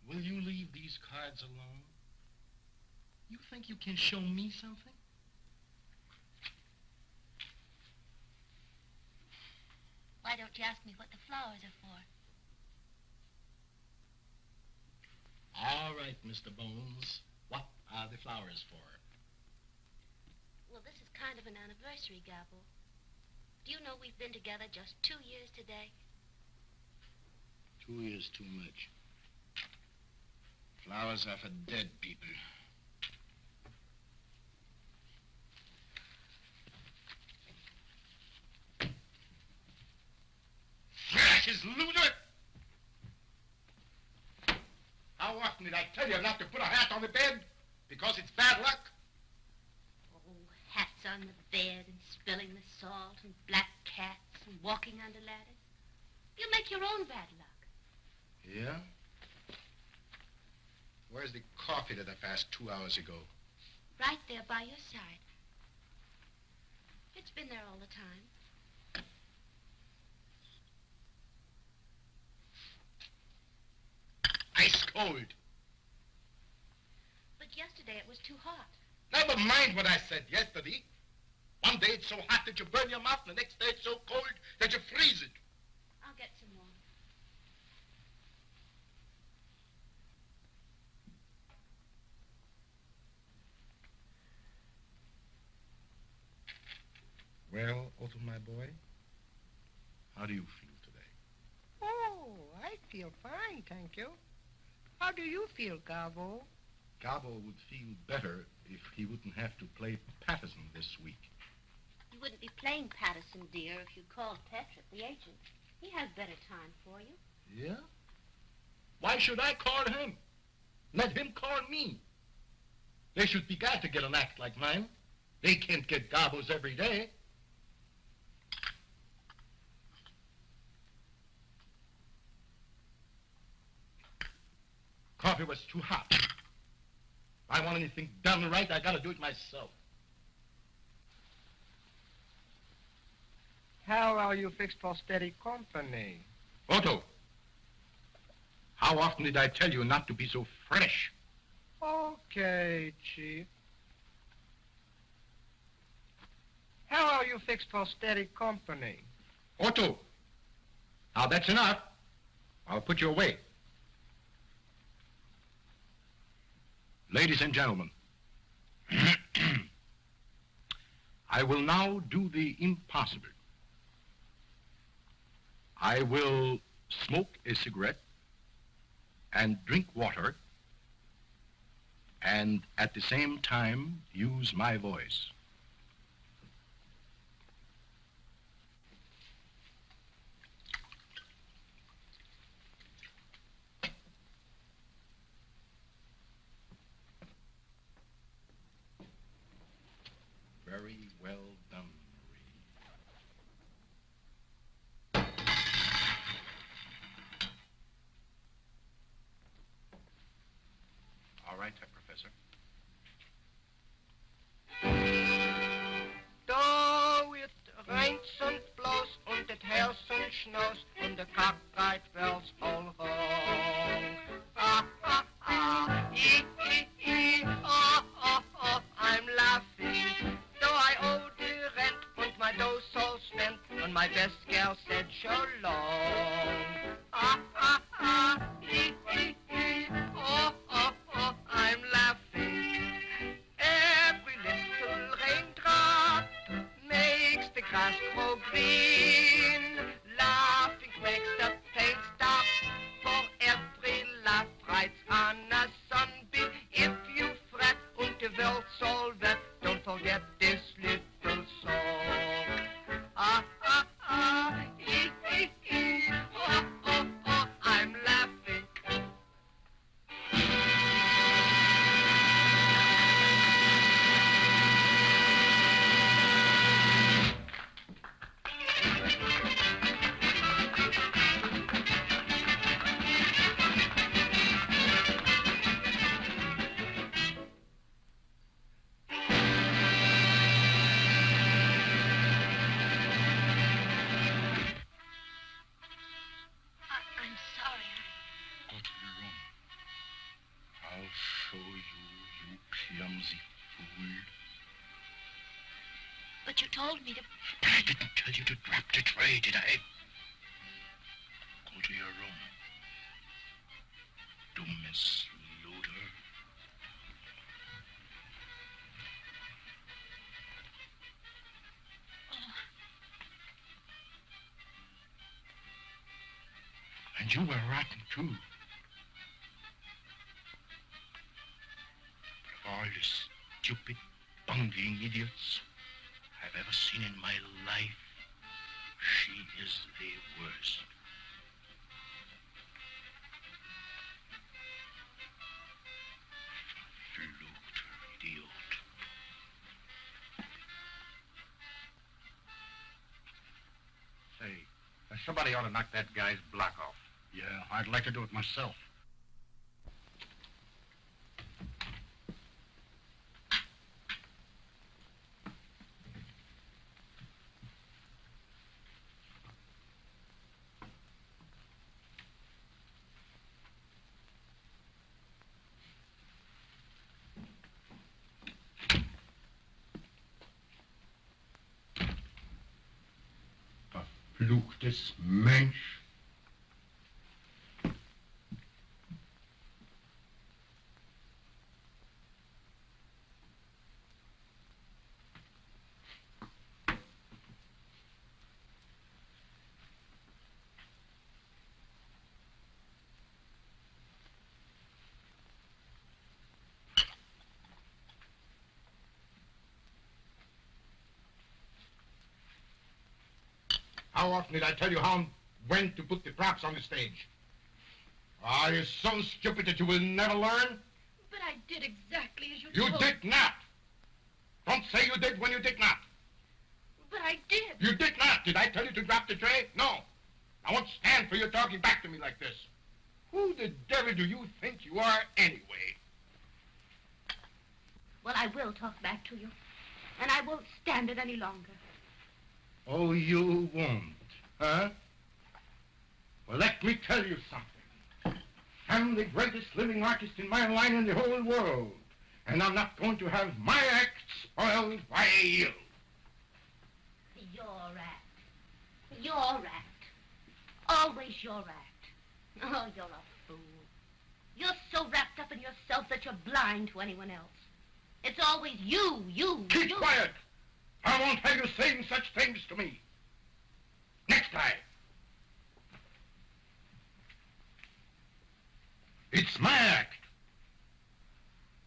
Will you leave these cards alone? You think you can show me something? Why don't you ask me what the flowers are for? All right, Mr. Bones. What are the flowers for? Well, this is kind of an anniversary, Gabbo. Do you know we've been together just 2 years today? 2 years too much. Flowers are for dead people. Thrashes, loser! How often did I tell you not to put a hat on the bed? Because it's bad luck? Oh, hats on the bed and spilling the salt and black cats and walking under ladders. You make your own bad luck. Yeah? Where's the coffee that I fast 2 hours ago? Right there by your side. It's been there all the time. Ice cold. But yesterday it was too hot. Never mind what I said yesterday. One day it's so hot that you burn your mouth, and the next day it's so cold that you freeze it. I'll get some more. Well, Otto, my boy, how do you feel today? Oh, I feel fine, thank you. How do you feel, Gabbo? Gabbo would feel better if he wouldn't have to play Patterson this week. You wouldn't be playing Patterson, dear, if you called Petrick, the agent. He has better time for you. Yeah? Why should I call him? Let him call me. They should be glad to get an act like mine. They can't get Gabbos every day. Coffee was too hot. If I want anything done right, I gotta do it myself. How are you fixed for steady company? Otto, how often did I tell you not to be so fresh? Okay, Chief. How are you fixed for steady company? Otto, now that's enough. I'll put you away. Ladies and gentlemen, I will now do the impossible. I will smoke a cigarette and drink water and at the same time use my voice. Very well done, Marie. All right, Herr Professor. Da it rains und blows und it hails and snows und the cockeyed bells all home. Ah, ah, ah, ee, ee, ee, oh, oh, oh, I'm laughing. Though I owe the rent and my dough's all spent and my best gal said so long. Ah, ah, ah, ee, ee, ee, oh, oh, oh, I'm laughing. Every little raindrop makes the grass grow green. Laughing makes the pain stop. For every laugh rides on a sunbeam. If you fret and the world's all wet, don't forget this little song. Ah, ah, ah, ee, ee, ee, oh, oh, oh, I'm laughing. clumsy fool. But you told me to... I didn't tell you to drop the tray, did I? Go to your room. Dummes Luder. And you were rotten, too. But all the stupid, bungling idiots I've ever seen in my life, she is the worst. Verfluchter Idiot. Say, somebody ought to knock that guy's block off. Yeah, I'd like to do it myself. Verfluchtes Mensch. How often did I tell you how and when to put the props on the stage? Are you so stupid that you will never learn? But I did exactly as you You told. did not. Don't say you did when you did not. But I did. You did not. Did I tell you to drop the tray? No. I won't stand for you talking back to me like this. Who the devil do you think you are anyway? Well, I will talk back to you. And I won't stand it any longer. Oh, you won't, huh? Well, let me tell you something. I'm the greatest living artist in my line in the whole world. And I'm not going to have my act spoiled by you. Your act. Your act. Always your act. Oh, you're a fool. You're so wrapped up in yourself that you're blind to anyone else. It's always you. Keep quiet. I won't have you saying such things to me. Next time. It's my act.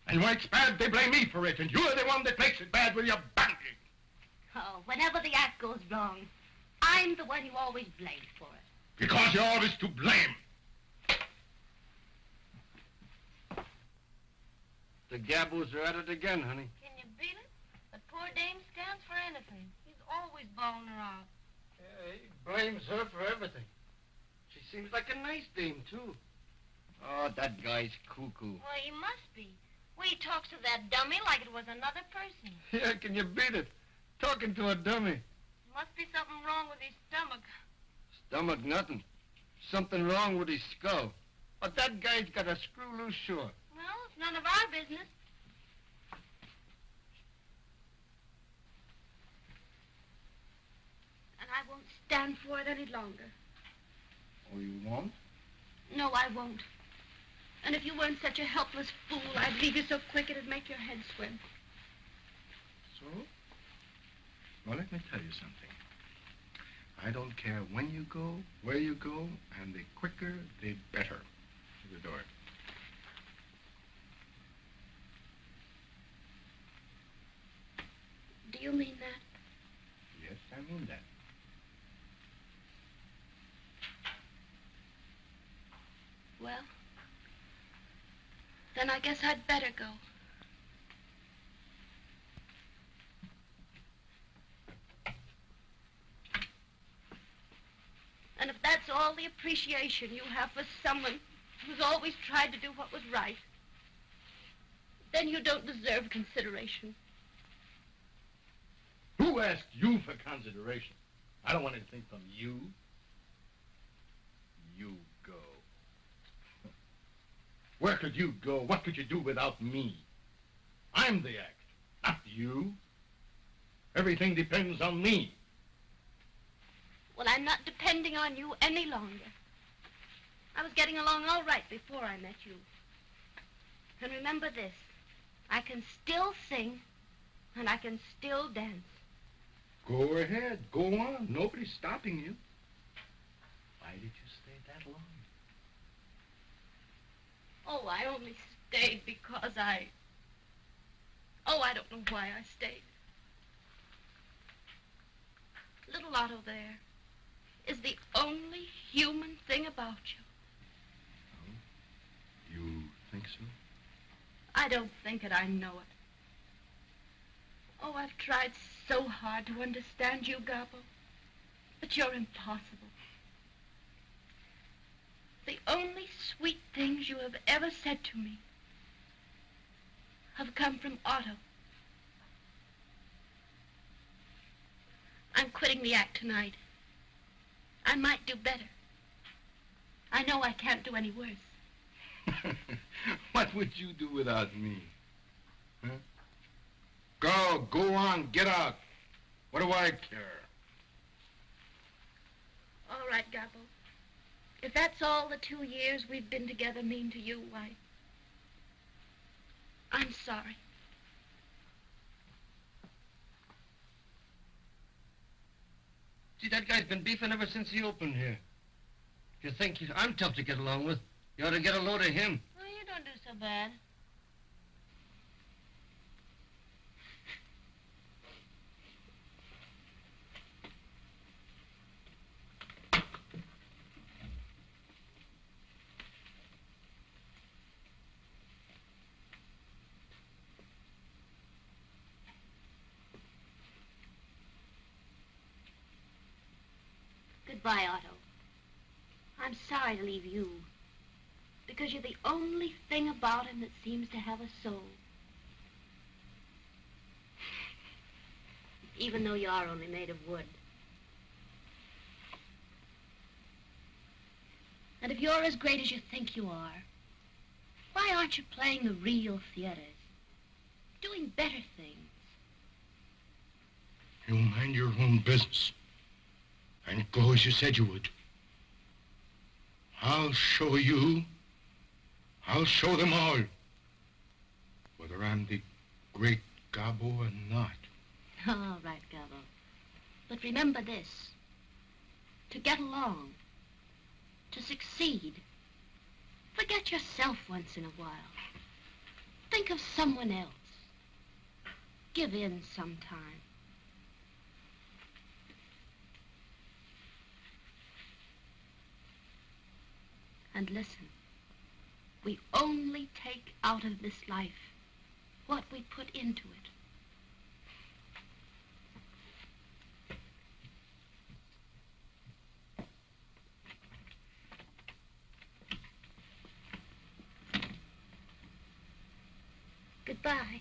And when it's bad, they blame me for it, and you're the one that makes it bad with your bungling. Oh, whenever the act goes wrong, I'm the one you always blame for it. Because you're always to blame. The Gabbos are at it again, honey. Can you beat it? The poor dame stands for anything. He's always bawling her out. Yeah, he blames her for everything. She seems like a nice dame, too. Oh, that guy's cuckoo. Well, he must be. Well, he talks to that dummy like it was another person. Yeah, can you beat it? Talking to a dummy. Must be something wrong with his stomach. Stomach, nothing. Something wrong with his skull. But that guy's got a screw loose sure. Well, it's none of our business. And I won't stand for it any longer. Oh, you won't? No, I won't. And if you weren't such a helpless fool, I'd leave you so quick it'd make your head swim. So? Well, let me tell you something. I don't care when you go, where you go, and the quicker, the better. To the door. Do you mean that? Yes, I mean that. Well, then I guess I'd better go. And if that's all the appreciation you have for someone who's always tried to do what was right, then you don't deserve consideration. Who asked you for consideration? I don't want anything from you. You go. Where could you go? What could you do without me? I'm the act, not you. Everything depends on me. Well, I'm not depending on you any longer. I was getting along all right before I met you. And remember this, I can still sing, and I can still dance. Go ahead, go on. Nobody's stopping you. Why did you stay that long? Oh, I only stayed because I don't know why I stayed. Little Otto there is the only human thing about you. Oh, you think so? I don't think it, I know it. Oh, I've tried so hard to understand you, Gabbo, but you're impossible. The only sweet things you have ever said to me have come from Otto. I'm quitting the act tonight. I might do better. I know I can't do any worse. What would you do without me? Huh? Go on, get out. What do I care? All right, Gabbo. If that's all the 2 years we've been together mean to you, why, I'm sorry. See, that guy's been beefing ever since he opened here. If you think I'm tough to get along with, you ought to get a load of him. Well, you don't do so bad. Goodbye, Otto. I'm sorry to leave you, because you're the only thing about him that seems to have a soul. Even though you are only made of wood. And if you're as great as you think you are, why aren't you playing the real theaters? Doing better things? You mind your own business. And go as you said you would. I'll show you. I'll show them all. Whether I'm the great Gabbo or not. All right, Gabbo. But remember this. To get along, to succeed, forget yourself once in a while. Think of someone else. Give in sometime. And listen, we only take out of this life what we put into it. Goodbye.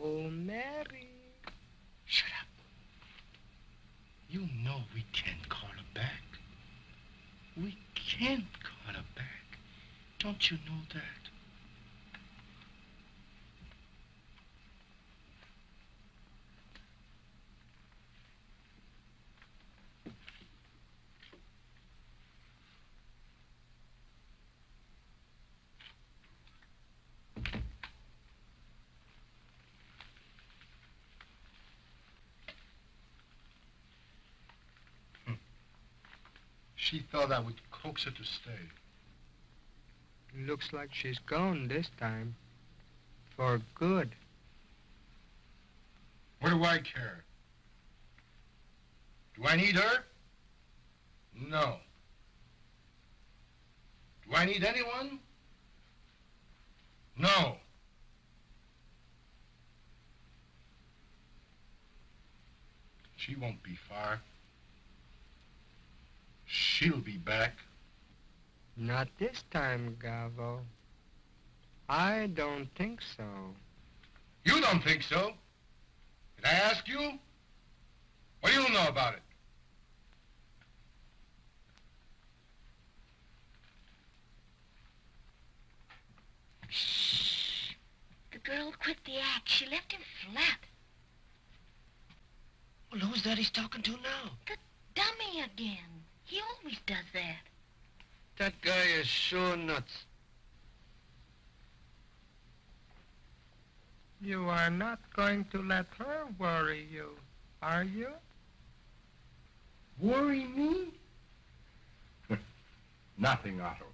Oh, Mary. Shut up. You know we can't call her back. We can't call her back. Don't you know that? She thought I would coax her to stay. Looks like she's gone this time. For good. What do I care? Do I need her? No. Do I need anyone? No. She won't be far. She'll be back. Not this time, Gabbo. I don't think so. You don't think so? Did I ask you? What do you know about it? Shh. The girl quit the act. She left him flat. Well, who's that he's talking to now? The dummy again. He always does that. That guy is sure nuts. You are not going to let her worry you, are you? Worry me? Nothing, Otto.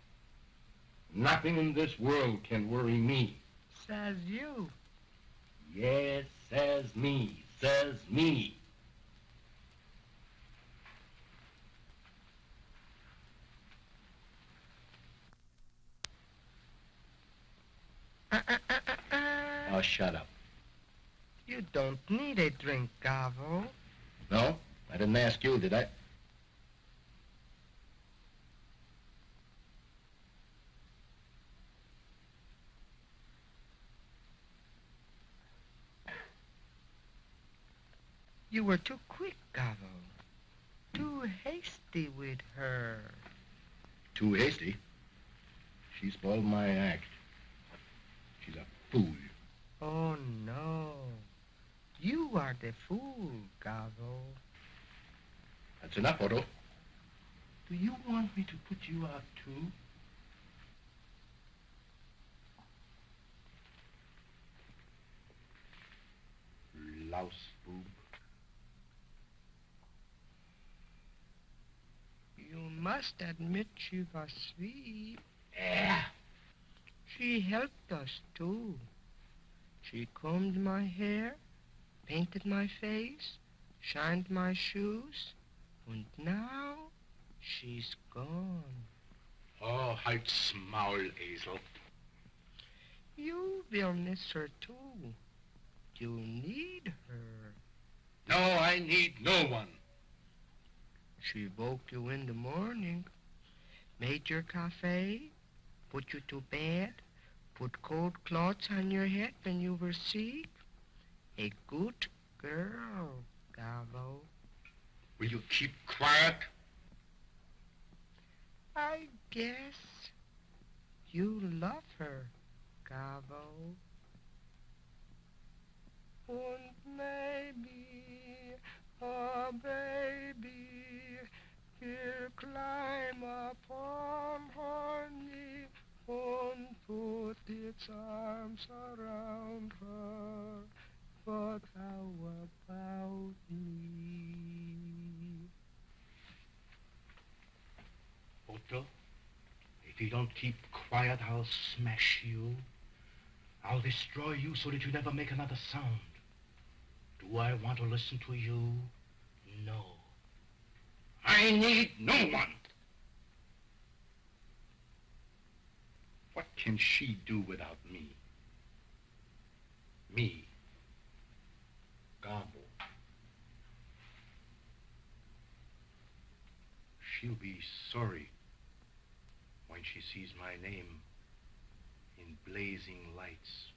Nothing in this world can worry me. Says you. Yes, says me, says me. Oh, shut up. You don't need a drink, Gabbo. No? I didn't ask you, did I? You were too quick, Gabbo. Too hasty with her. Too hasty? She spoiled my act. She's a fool. Oh, no. You are the fool, Gabbo. That's enough, Otto. Do you want me to put you out, too? Louse boob. You must admit she was sweet. Yeah. She helped us, too. She combed my hair, painted my face, shined my shoes, and now she's gone. Oh, halt's Maul, Esel. You will miss her, too. You need her. No, I need no one. She woke you in the morning, made your cafe, put you to bed, put cold cloths on your head when you were sick. A good girl, Gabbo. Will you keep quiet? I guess you love her, Gabbo. Und maybe, oh baby, will climb upon her knee and put its arms around her. But how about me? Otto, if you don't keep quiet, I'll smash you. I'll destroy you so that you never make another sound. Do I want to listen to you? No. I need no one. What can she do without me? Me. Gabbo. She'll be sorry when she sees my name in blazing lights.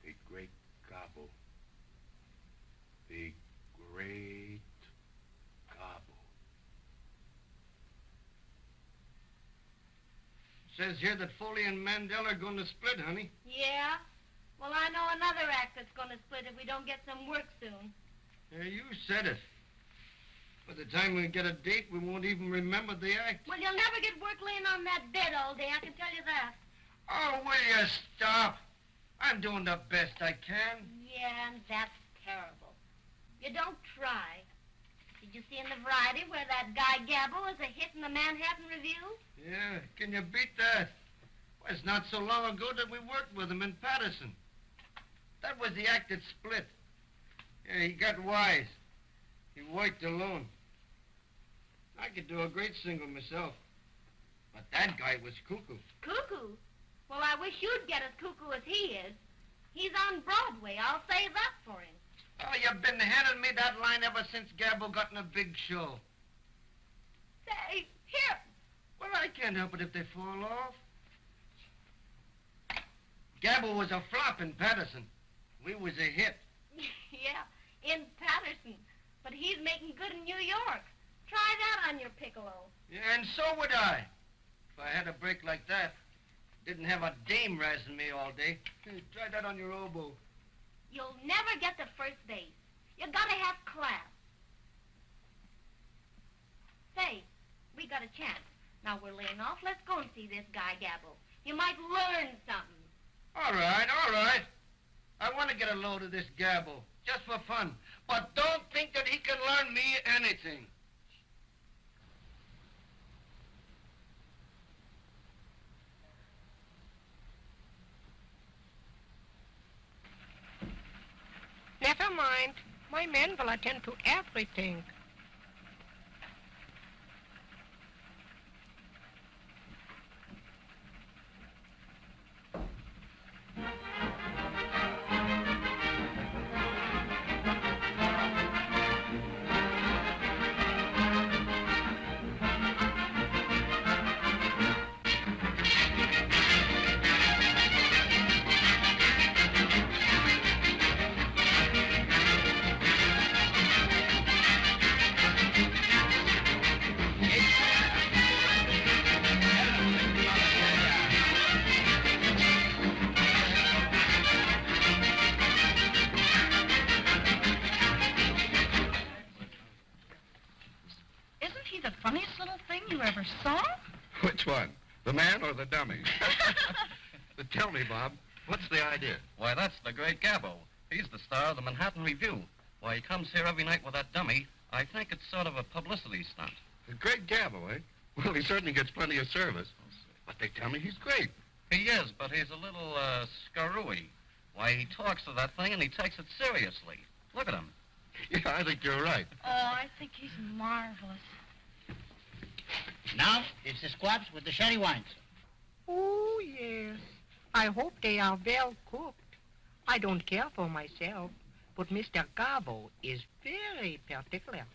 The great Gabbo. The great Gabbo. Says here that Foley and Mandel are going to split, honey. Yeah? Well, I know another act that's going to split if we don't get some work soon. Yeah, you said it. By the time we get a date, we won't even remember the act. Well, you'll never get work laying on that bed all day, I can tell you that. Oh, will you stop? I'm doing the best I can. Yeah, and that's terrible. You don't try. Did you see in the Variety where that guy Gabbo was a hit in the Manhattan Review? Yeah, can you beat that? Well, it's not so long ago that we worked with him in Patterson. That was the act that split. Yeah, he got wise. He worked alone. I could do a great single myself. But that guy was cuckoo. Cuckoo. Well, I I wish you'd get as cuckoo as he is. He's on Broadway. I'll say that for him. Oh, you've been handing me that line ever since Gabbo got in a big show. Say, here. Well, I can't help it if they fall off. Gabbo was a flop in Patterson. We was a hit. Yeah, in Patterson. But he's making good in New York. Try that on your piccolo. Yeah, and so would I. If I had a break like that, didn't have a dame razzing me all day. Hey, try that on your oboe. You'll never get to first base. You gotta have class. Say, we got a chance. Now we're laying off. Let's go and see this guy, Gabbo. You might learn something. All right. I want to get a load of this Gabbo, just for fun. But don't think that he can learn me anything. Never mind. My men will attend to everything. Which one? The man or the dummy? Tell me, Bob, what's the idea? Why, that's the great Gabbo. He's the star of the Manhattan Review. Why, he comes here every night with that dummy. I think it's sort of a publicity stunt. The great Gabbo, eh? Well, he certainly gets plenty of service. But they tell me he's great. He is, but he's a little, screwy. Why, he talks to that thing and he takes it seriously. Look at him. Yeah, I think you're right. Oh, I think he's marvelous. Now, it's the squabs with the sherry wines. Oh, yes. I hope they are well cooked. I don't care for myself, but Mr. Gabbo is very particular.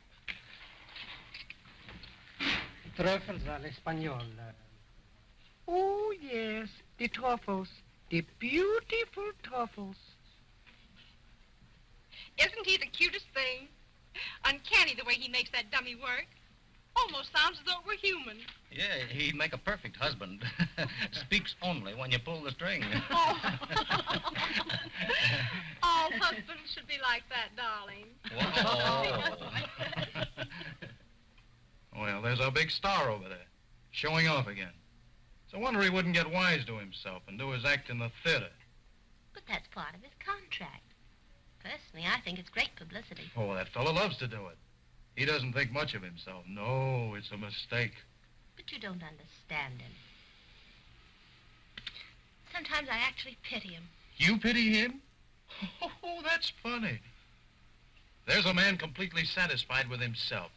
Truffles à l'espagnol. Oh, yes, the truffles. The beautiful truffles. Isn't he the cutest thing? Uncanny the way he makes that dummy work. Almost sounds as though it were human. Yeah, he'd make a perfect husband. Speaks only when you pull the string. Oh. All husbands should be like that, darling. Whoa. Well, there's our big star over there, showing off again. It's a wonder he wouldn't get wise to himself and do his act in the theater. But that's part of his contract. Personally, I think it's great publicity. Oh, that fellow loves to do it. He doesn't think much of himself. No, it's a mistake. But you don't understand him. Sometimes I actually pity him. You pity him? Oh, that's funny. There's a man completely satisfied with himself.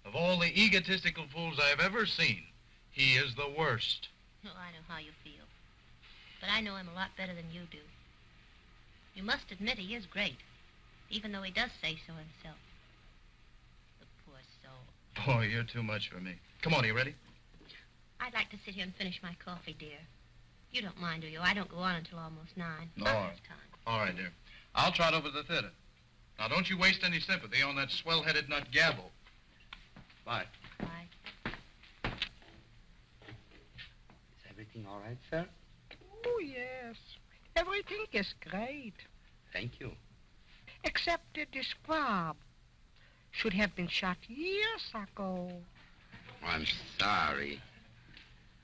Of all the egotistical fools I've ever seen, he is the worst. Oh, I know how you feel. But I know him a lot better than you do. You must admit he is great, even though he does say so himself. The poor soul. Boy, you're too much for me. Come on, are you ready? I'd like to sit here and finish my coffee, dear. You don't mind, do you? I don't go on until almost 9. No. All right, dear. I'll trot over to the theater. Now, don't you waste any sympathy on that swell-headed nut Gabbo. Bye. Bye. Is everything all right, sir? Oh, yes. Everything is great. Thank you. Except that the squab should have been shot years ago. Oh, I'm sorry.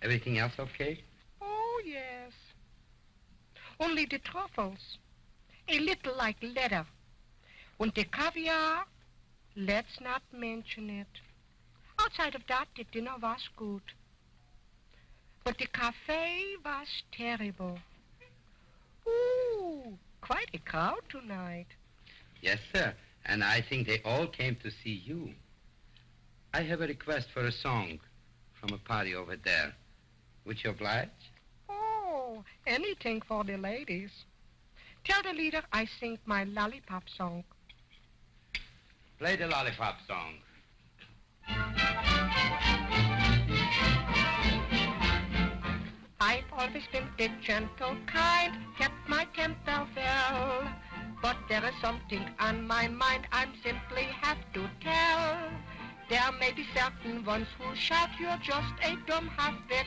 Everything else okay? Oh, yes. Only the truffles. A little like leather. And the caviar, let's not mention it. Outside of that, the dinner was good. But the cafe was terrible. Ooh, quite a crowd tonight. Yes, sir. And I think they all came to see you. I have a request for a song from a party over there. Would you oblige? Oh, anything for the ladies. Tell the leader I sing my lollipop song. Play the lollipop song. I've always been the gentle kind, kept my temper well. But there is something on my mind I simply have to tell. There may be certain ones who shout you're just a dumb half-wit.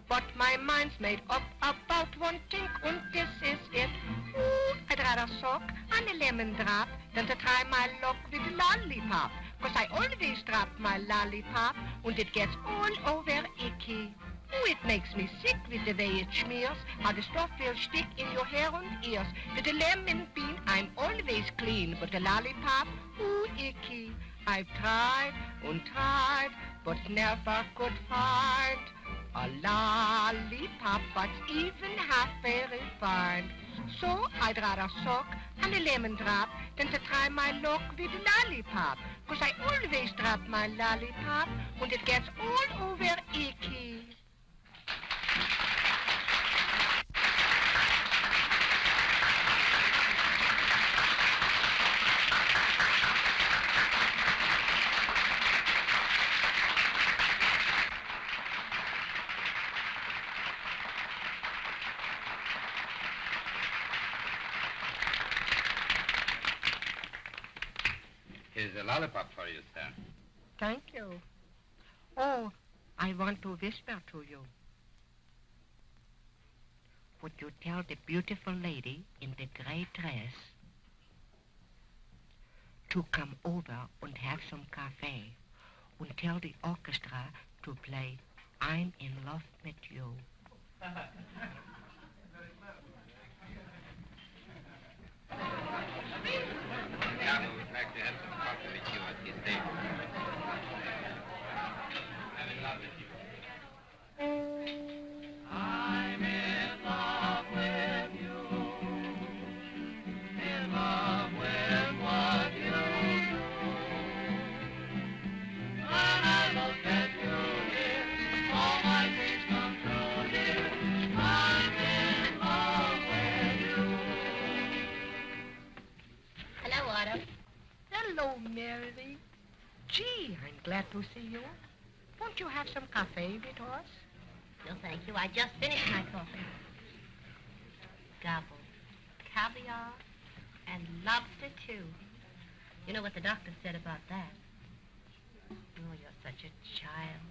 But my mind's made up about one thing, and this is it. Ooh, I'd rather suck on a lemon drop than to try my luck with a lollipop. 'Cause I always drop my lollipop, and it gets all over icky. Ooh, it makes me sick with the way it smears, how the stuff will stick in your hair and ears. With the lemon bean, I'm always clean, but the lollipop, ooh, icky. I've tried and tried, but never could find a lollipop that's even half very fine. So I'd rather suck on a lemon drop than to try my luck with a lollipop. 'Cause I always drop my lollipop and it gets all over icky. Here's a lollipop for you, sir. Thank you. Oh, I want to whisper to you. Would you tell the beautiful lady in the gray dress to come over and have some cafe and tell the orchestra to play I'm in Love with You? Gabbo would like to have some coffee with you at his table. I'm in love with you. I'm in love with you. In love with what you do. When I look at you, dear, all my dreams come true, dear. I'm in love with you. Hello, Otto. Hello, Mary. Gee, I'm glad to see you. Won't you have some cafe with us? No, thank you. I just finished my coffee. Gabbo, caviar, and lobster, too. You know what the doctor said about that? Oh, you're such a child.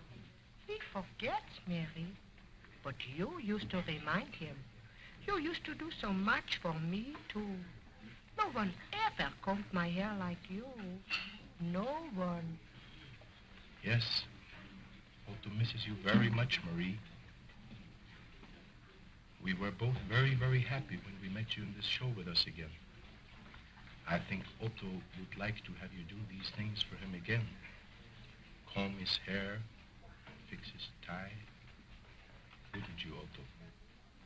He forgets, Mary. But you used to remind him. You used to do so much for me, too. No one ever combed my hair like you. No one. Yes. Otto misses you very much, Marie. We were both very, very happy when we met you in this show with us again. I think Otto would like to have you do these things for him again. Comb his hair, fix his tie. Wouldn't you, Otto?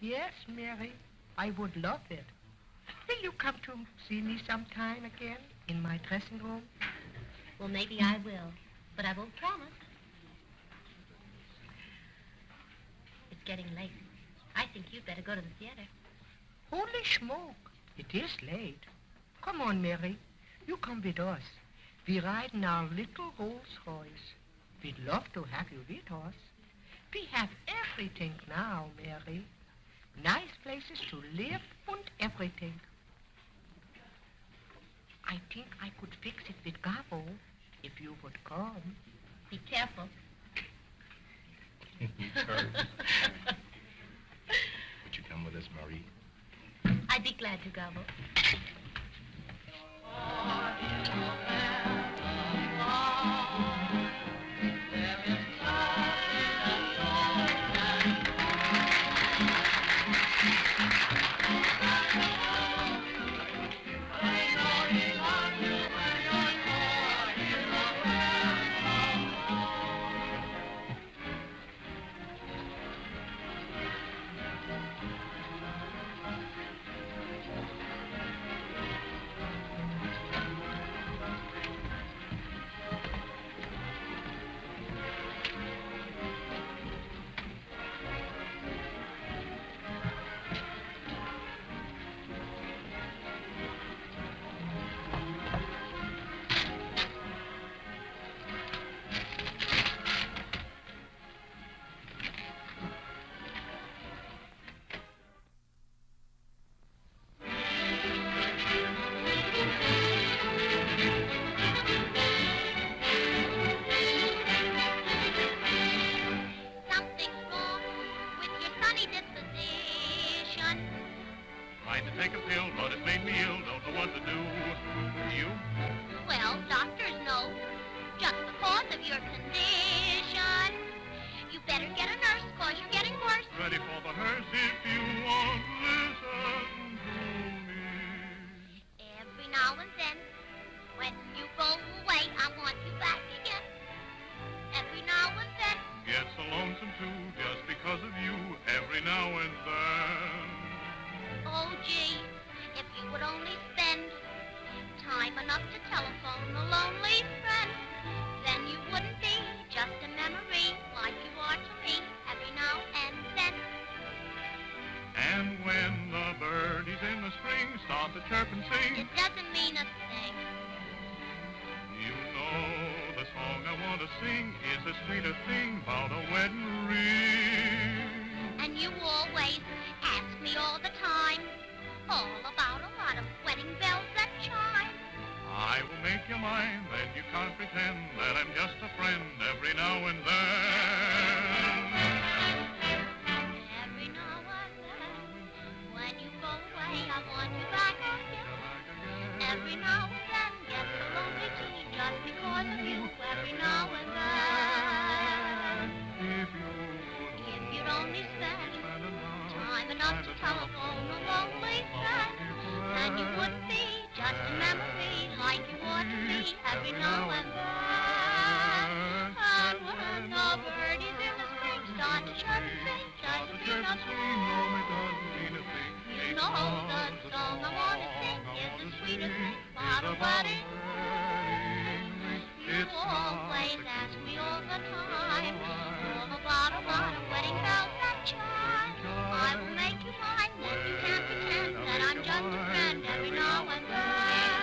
Yes, Mary. I would love it. Will you come to see me sometime again in my dressing room? Well, maybe I will, but I won't promise. It's getting late. I think you'd better go to the theater. Holy smoke. It is late. Come on, Mary. You come with us. We ride in our little Rolls Royce. We'd love to have you with us. We have everything now, Mary. Nice places to live and everything. I think I could fix it with Gabbo if you would come. Be careful. Sorry. Would you come with us, Marie? I'd be glad to, Gabbo. Tried to take a pill, but it made me ill. Don't know what to do. You? Well, doctors know. Just because of your condition. You better get a nurse, cause you're getting worse. Ready for the hearse if you want. Listen to me. Every now and then, when you go away, I want you back again. Every now and then. Get so lonesome too, just because of you, every now and then. Oh, gee, if you would only spend time enough to telephone a lonely friend, then you wouldn't be just a memory like you are to me every now and then. And when the birdies in the spring start to chirp and sing, It doesn't mean a thing. you know the song I want to sing is the sweetest thing about a wedding ring. And you always ask me all the time, all about a lot of wedding bells that chime. I will make you mine, then you can't pretend that I'm just a friend every now and then. Every now and then, when you go away, I want you back again. Every now and then, get so lonely too, just because of you. Every now and then, If you'd only spend time enough to telephone a lonely friend, then you wouldn't be just a memory like you ought to be every now and then. And when the birdies in the spring start to chirp and sing, doesn't mean a thing. You know the song I want to sing is the sweetest thing about a wedding ring. You always ask me all the time, all about a lot of wedding bells that chime. I will make you mine, then you can't pretend that I'm just a friend every now and then.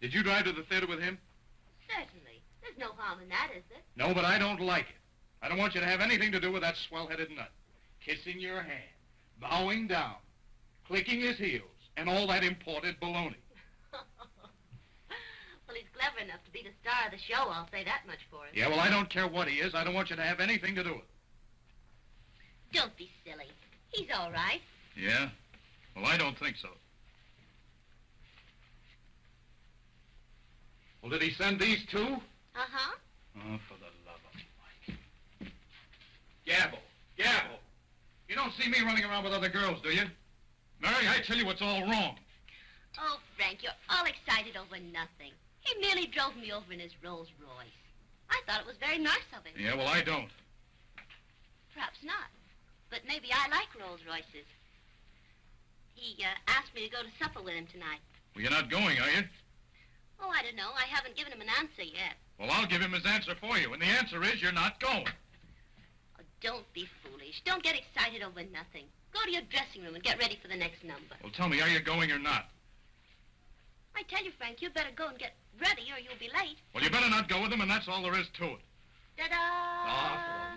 Did you drive to the theater with him? Certainly. There's no harm in that, is there? No, but I don't like it. I don't want you to have anything to do with that swell-headed nut. Kissing your hand, bowing down, clicking his heels, and all that imported baloney. Well, he's clever enough to be the star of the show, I'll say that much for him. Yeah, well, I don't care what he is. I don't want you to have anything to do with it. Don't be silly. He's all right. Yeah? Well, I don't think so. Well, did he send these two? Uh-huh. Oh, for the love of Mike. Gabbo. Gabbo. You don't see me running around with other girls, do you? Mary, I tell you it's all wrong. Oh, Frank, you're all excited over nothing. He merely drove me over in his Rolls Royce. I thought it was very nice of him. Yeah, well, I don't. Perhaps not. But maybe I like Rolls Royces. He asked me to go to supper with him tonight. Well, you're not going, are you? Oh, I don't know. I haven't given him an answer yet. Well, I'll give him his answer for you, and the answer is you're not going. Oh, don't be foolish. Don't get excited over nothing. Go to your dressing room and get ready for the next number. Well, tell me, are you going or not? I tell you, Frank, you better go and get ready or you'll be late. Well, you better not go with him, and that's all there is to it. Ta-da!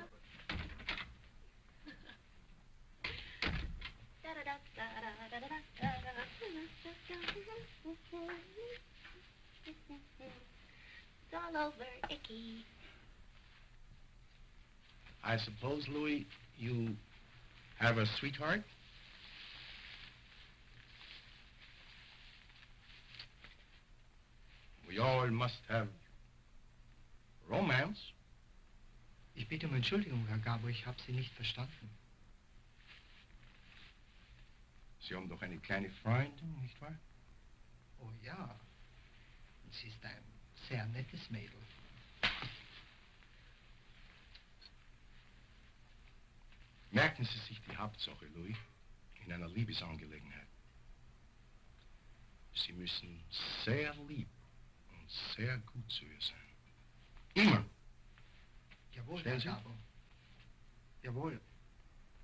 It's all over, Icky. I suppose, Louis, you have a sweetheart? We all must have romance. Ich bitte um Entschuldigung, Herr Gabbo, ich habe Sie nicht verstanden. Sie haben doch eine kleine Freundin, nicht wahr? Oh ja, sie ist ein sehr nettes Mädel. Merken Sie sich die Hauptsache, Louis, in einer Liebesangelegenheit. Sie müssen sehr lieb und sehr gut zu ihr sein. Immer. Jawohl, Herr Gabbo. Jawohl.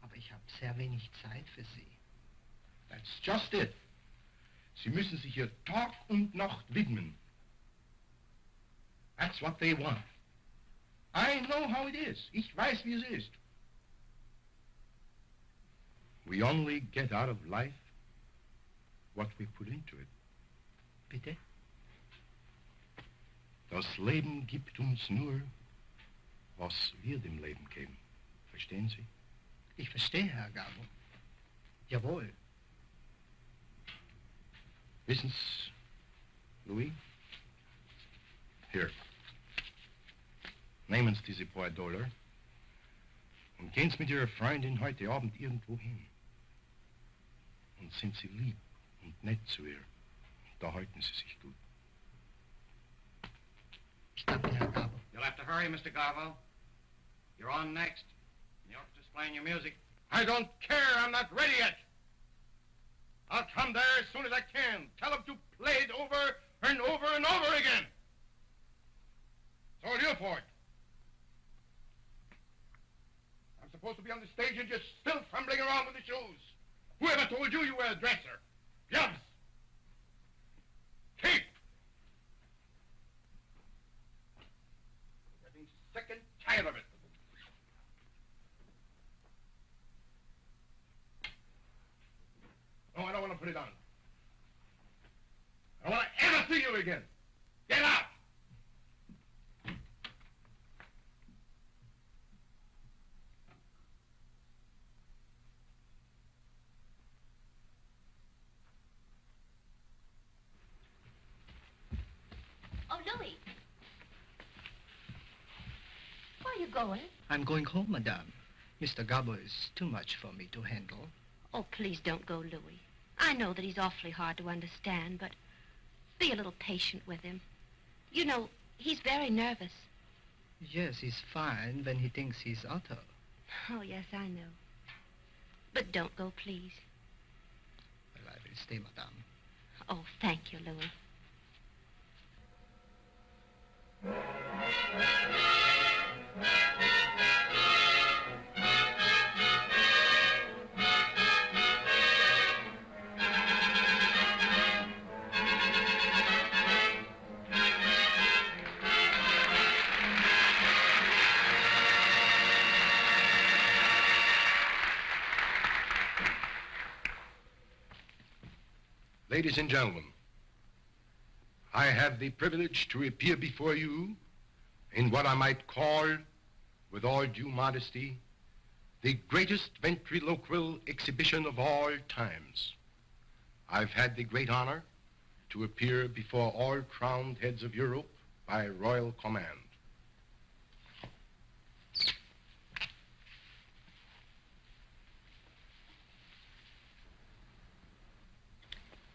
Aber ich habe sehr wenig Zeit für Sie. That's just it. Sie müssen sich ihr Tag und Nacht widmen. That's what they want. I know how it is. Ich weiß, wie es ist. We only get out of life what we put into it. Bitte? Das Leben gibt uns nur, was wir dem Leben geben. Verstehen Sie? Ich verstehe, Herr Gabbo. Jawohl. Wissen Sie, Louis? Hier. Nehmen Sie diese paar $, und gehen Sie mit Ihrer Freundin heute Abend irgendwo hin. Und sind Sie lieb und nett zu ihr. Da halten Sie sich gut. Ich danke, Herr Gabbo. You'll have to hurry, Mr. Gabbo. You're on next. You're just playing your music. I don't care. I'm not ready yet. I'll come there as soon as I can. Tell them to play it over and over and over again. It's all your fault. I'm supposed to be on the stage and you're still fumbling around with the shoes. Whoever told you you were a dresser? Yubs. Keep. Getting sick and tired of it. No, I don't want to put it on. I don't want to ever see you again. Get out! Oh, Louis. Where are you going? I'm going home, Madame. Mr. Gabbo is too much for me to handle. Oh, please don't go, Louis. I know that he's awfully hard to understand, but be a little patient with him. You know, he's very nervous. Yes, he's fine when he thinks he's Otto. Oh, yes, I know. But don't go, please. Well, I will stay, Madame. Oh, thank you, Louis. Ladies and gentlemen, I have the privilege to appear before you in what I might call, with all due modesty, the greatest ventriloquial exhibition of all times. I've had the great honor to appear before all crowned heads of Europe by royal command.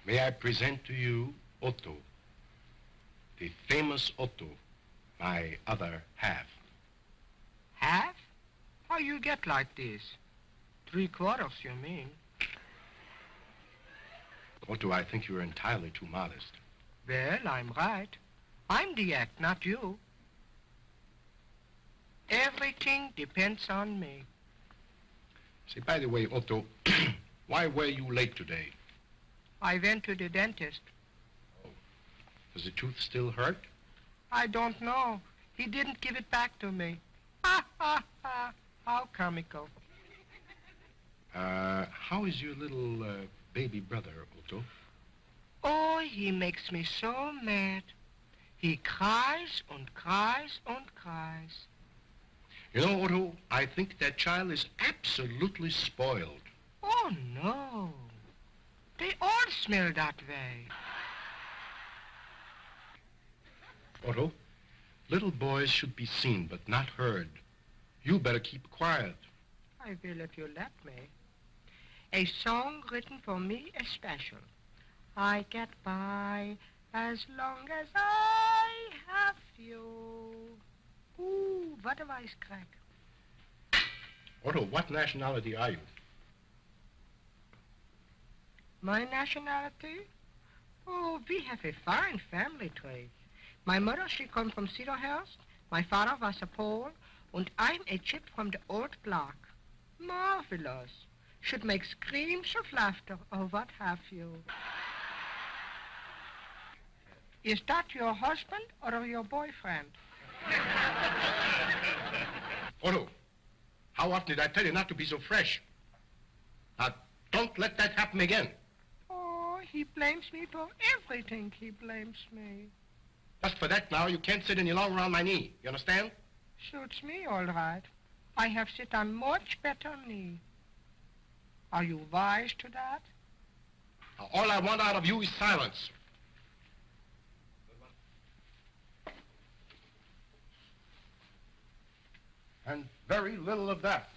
May I present to you Otto, the famous Otto, my other half. Half? How you get like this? 3/4, you mean? Otto, I think you're entirely too modest. Well, I'm right. I'm the act, not you. Everything depends on me. Say, by the way, Otto, why were you late today? I went to the dentist. Does the tooth still hurt? I don't know. He didn't give it back to me. Ha, ha, ha. How comical. How is your little baby brother, Otto? Oh, he makes me so mad. He cries and cries and cries. You know, Otto, I think that child is absolutely spoiled. Oh, no. They all smell that way. Otto, little boys should be seen but not heard. You better keep quiet. I will if you let me. A song written for me especial. I get by as long as I have you. Ooh, what a wisecrack. Otto, what nationality are you? My nationality? Oh, we have a fine family tree. My mother, she come from Cedarhurst. My father was a Pole. And I'm a chip from the old block. Marvelous. Should make screams of laughter, or what have you. Is that your husband or your boyfriend? Otto, how often did I tell you not to be so fresh? Now, don't let that happen again. Oh, he blames me for everything. He blames me. Just for that now, you can't sit any longer on my knee. You understand? Suits me all right. I have sit on much better knee. Are you wise to that? Now, all I want out of you is silence. And very little of that.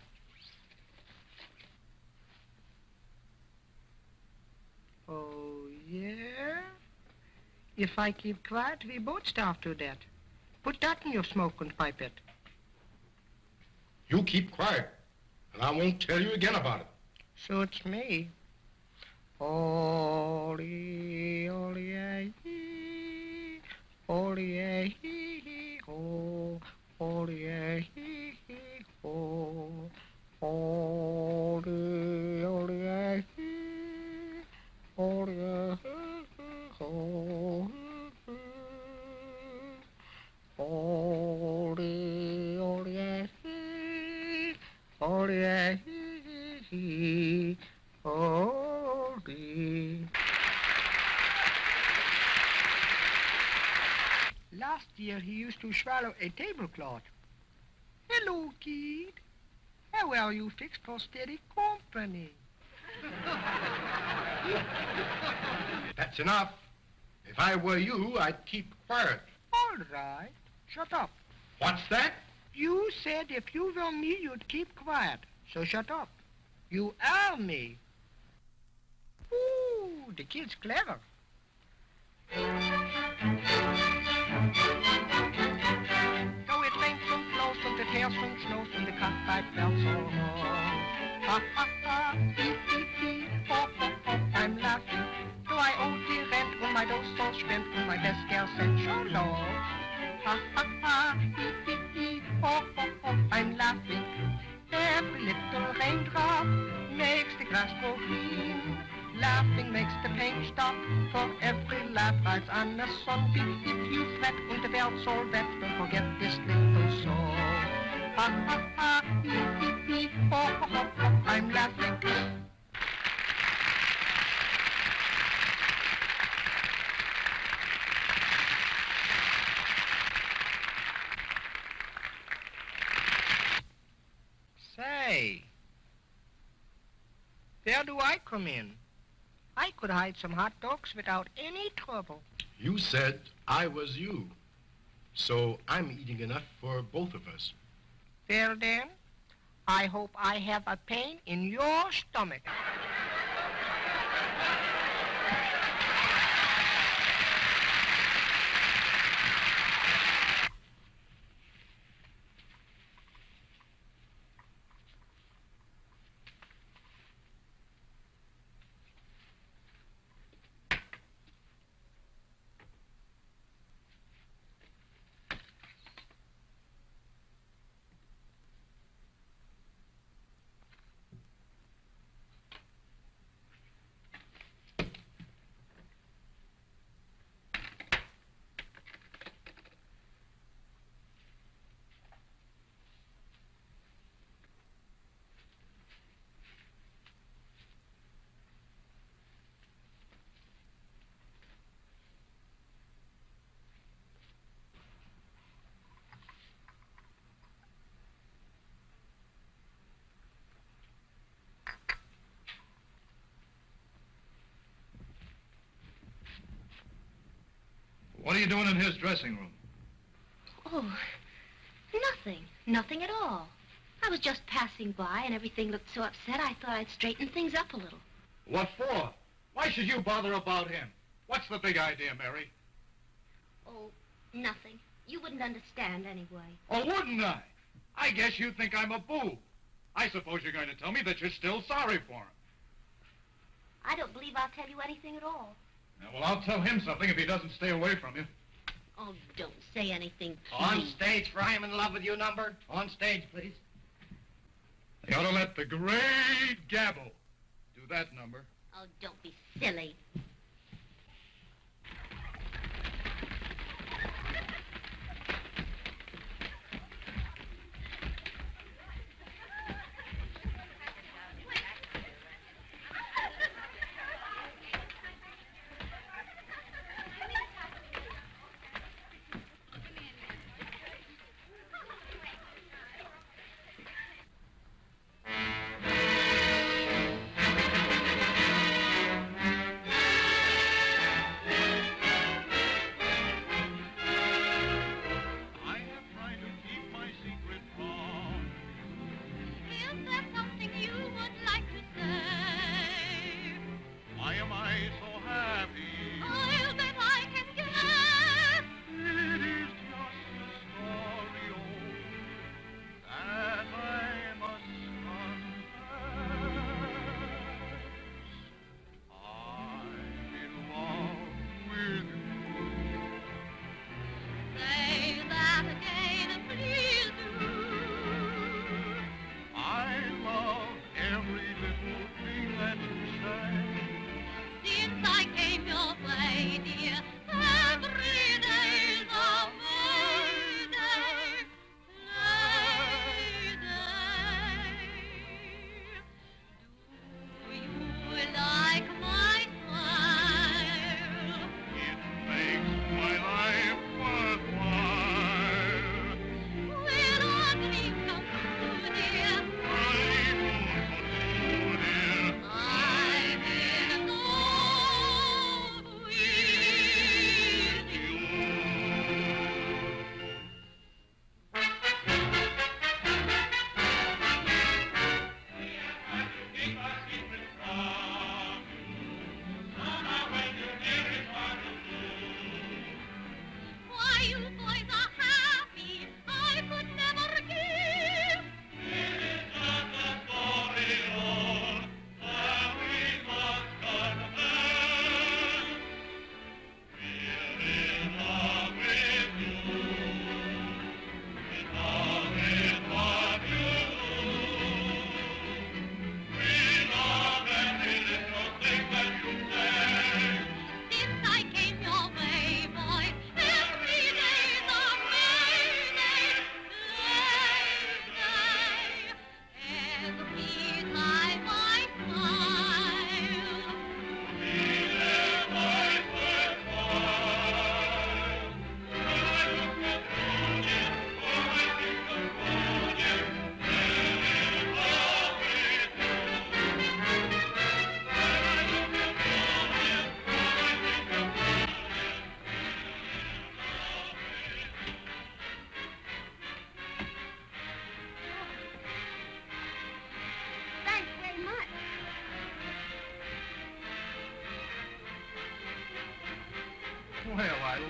Oh, yeah? If I keep quiet, we both starve to death. Put that in your smoke and pipe it. You keep quiet, and I won't tell you again about it. Suits me. Holy, holy, holy, ho, holy, ho, holy, holy, holy, ho. Holy, holy, holy, holy. Last year he used to swallow a tablecloth. Hello, kid. How are you fixed for steady company? That's enough. If I were you, I'd keep quiet. All right. Shut up. What's that? You said if you were me, you'd keep quiet. So shut up. You are me. Ooh, the kid's clever. So it rains and flows and it hails and snows and the cockfight bells all home. Ha, ha, ha, hee, hee, hee, ho, ho, ho, I'm laughing. Do I owe the rent when my dough so spent when my best girl sent so low? Ha, ha, ha, hee, hee, hee, ho, ho, ho, I'm laughing. Every little raindrop makes the grass grow green. Laughing makes the pain stop, for every laugh rides on a sunbeam. If you fret and the world's all wet, don't forget this little song. Ha, ha, ha, hee, hee, hee, ho, ho, ho, ho, I'm laughing. Say, where do I come in? I could hide some hot dogs without any trouble. You said I was you. So I'm eating enough for both of us. Well then, I hope I have a pain in your stomach. What are you doing in his dressing room? Oh, nothing. Nothing at all. I was just passing by and everything looked so upset I thought I'd straighten things up a little. What for? Why should you bother about him? What's the big idea, Mary? Oh, nothing. You wouldn't understand anyway. Oh, wouldn't I? I guess you think I'm a boob. I suppose you're going to tell me that you're still sorry for him. I don't believe I'll tell you anything at all. Now, well, I'll tell him something if he doesn't stay away from you. Oh, don't say anything, On please. stage for I'm in love with you number. On stage, please. They ought to let the great Gabbo do that number. Oh, don't be silly.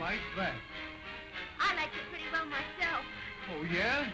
like that? I like it pretty well myself. Oh, yeah?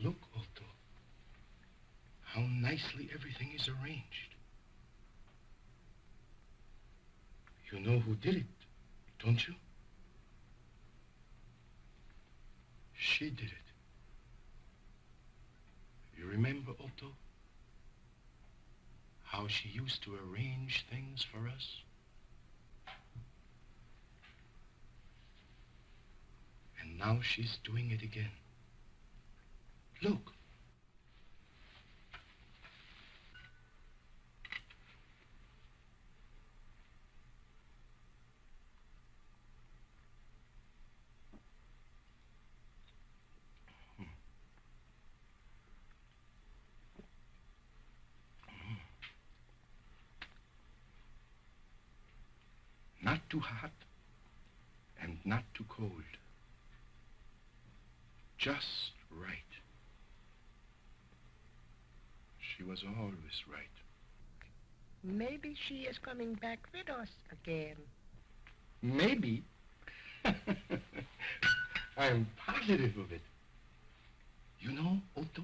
Look, Otto, how nicely everything is arranged. You know who did it, don't you? She did it. You remember, Otto? How she used to arrange things for us? And now she's doing it again. Look. not too hot and not too cold. Just right. She was always right. Maybe she is coming back with us again. Maybe. I'm positive of it. You know, Otto,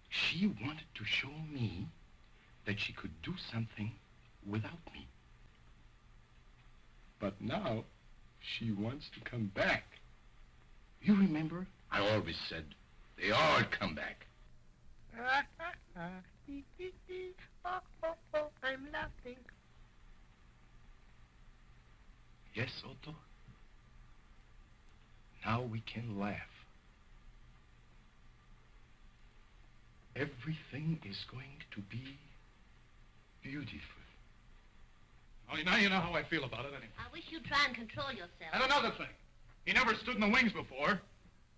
she wanted to show me that she could do something without me. But now she wants to come back. You remember? I always said they all come back. I'm laughing. Yes, Otto. Now we can laugh. Everything is going to be beautiful. Oh, now you know how I feel about it anyway. I wish you'd try and control yourself. And another thing. He never stood in the wings before,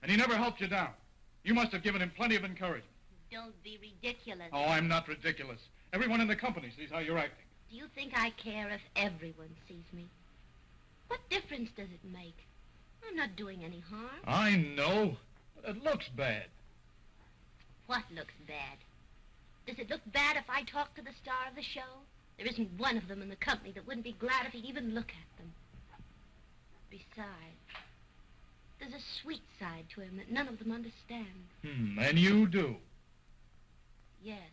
and he never helped you down. You must have given him plenty of encouragement. Don't be ridiculous. Oh, I'm not ridiculous. Everyone in the company sees how you're acting. Do you think I care if everyone sees me? What difference does it make? I'm not doing any harm. I know, but it looks bad. What looks bad? Does it look bad if I talk to the star of the show? There isn't one of them in the company that wouldn't be glad if he'd even look at them. Besides, there's a sweet side to him that none of them understand. And you do. Yes,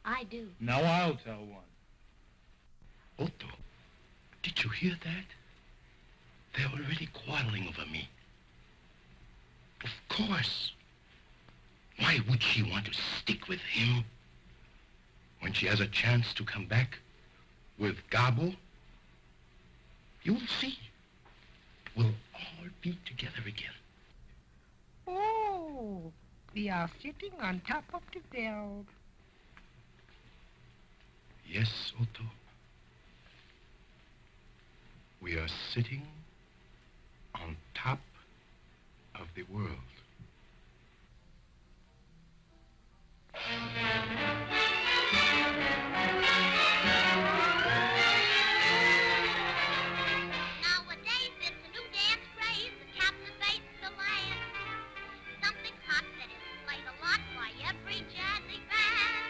I do. Now I'll tell one. Otto, did you hear that? They're already quarreling over me. Of course. Why would she want to stick with him when she has a chance to come back with Gabbo? You'll see. We'll all be together again. Oh, we are sitting on top of the bell. Yes, Otto. We are sitting on top of the world. Nowadays, it's a new dance craze that captivates the land. Something hot that is played a lot by every jazzy band.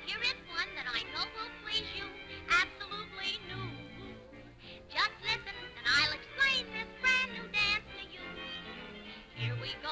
Here is one that I know will please you, absolutely new. Just listen, and I'll explain this brand new dance to you. Here we go.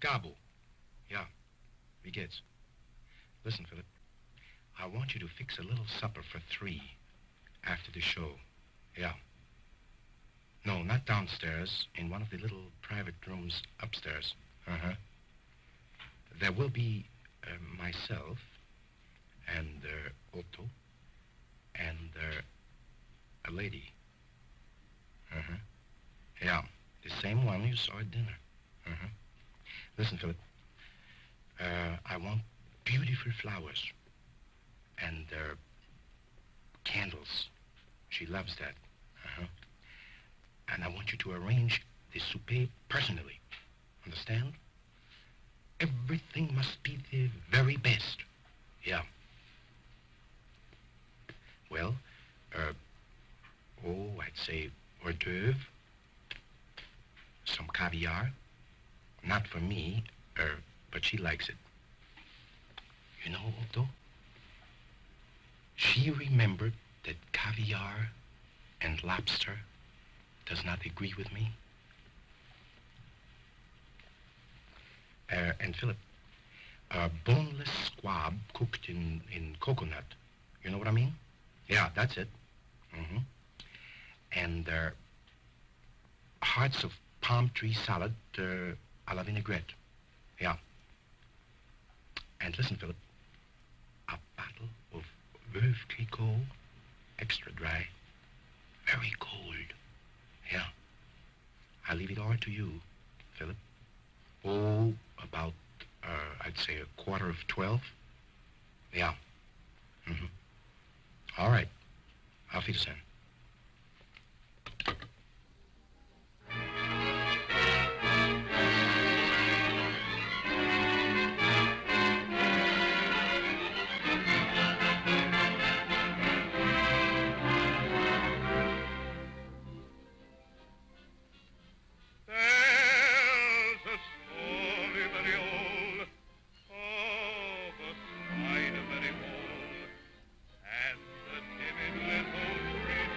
Gabbo. Yeah, wie geht's? Listen, Philip, I want you to fix a little supper for 3 after the show. Yeah. No, not downstairs, in one of the little private rooms upstairs. Uh-huh. There will be myself and Otto and a lady. Uh-huh. Yeah, the same one you saw at dinner. Uh-huh. Listen, Philip, I want beautiful flowers and candles. She loves that. Uh-huh. And I want you to arrange the souper personally. Understand? Everything must be the very best. Yeah. Well, I'd say hors d'oeuvre, some caviar. Not for me, but she likes it. You know, Otto, she remembered that caviar and lobster does not agree with me. And Philip, boneless squab cooked in coconut. You know what I mean? Yeah, that's it. Mm-hmm. And hearts of palm tree salad à la vinaigrette. Yeah. And listen, Philip, a bottle of Veuve Clicquot, extra dry, very cold. Yeah. I leave it all to you, Philip. Oh, about, I'd say 11:45. Yeah. Mm-hmm. All right. Auf Wiedersehen. Very old, and the timid little tree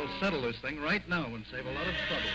I'll settle this thing right now and save a lot of trouble.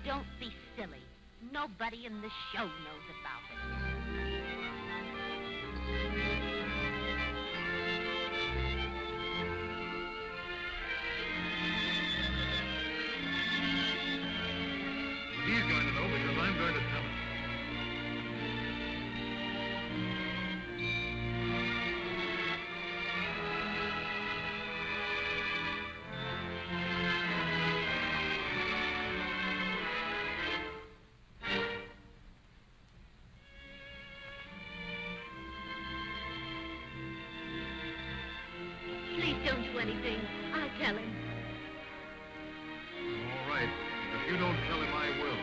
Don't be silly. Nobody in the show knows about it. He's going to know because I'm going to tell him. Please don't do anything. I'll tell him. All right. If you don't tell him, I will.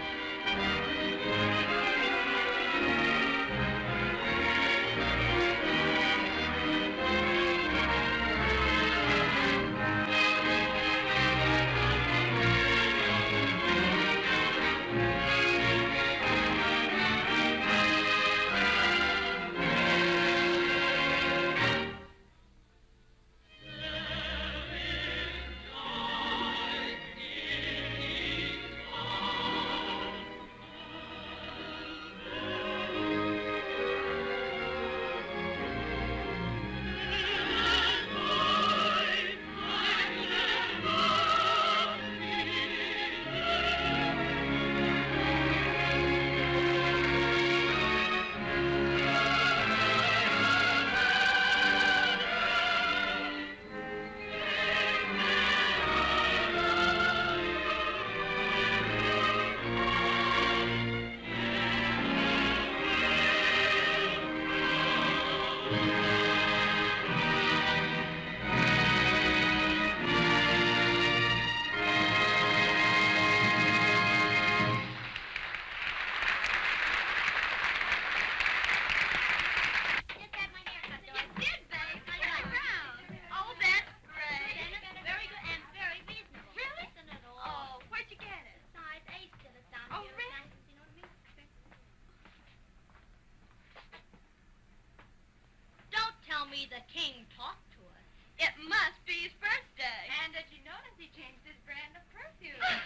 The king talked to us. It must be his birthday. And did you notice he changed his brand of perfume? That's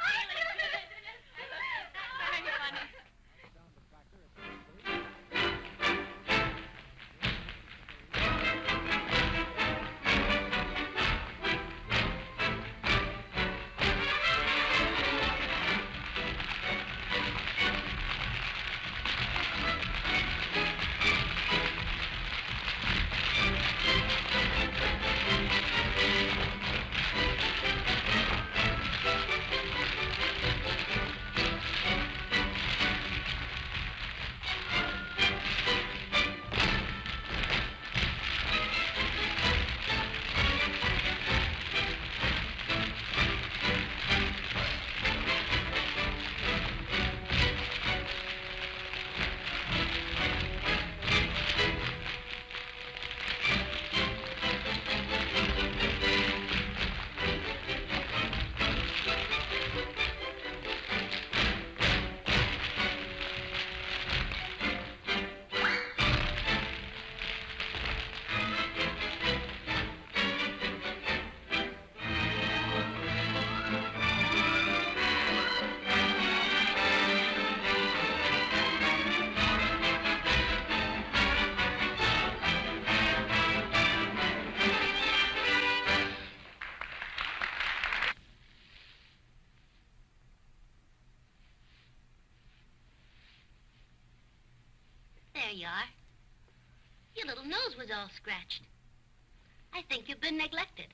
really good. That's very funny. There you are. Your little nose was all scratched. I think you've been neglected.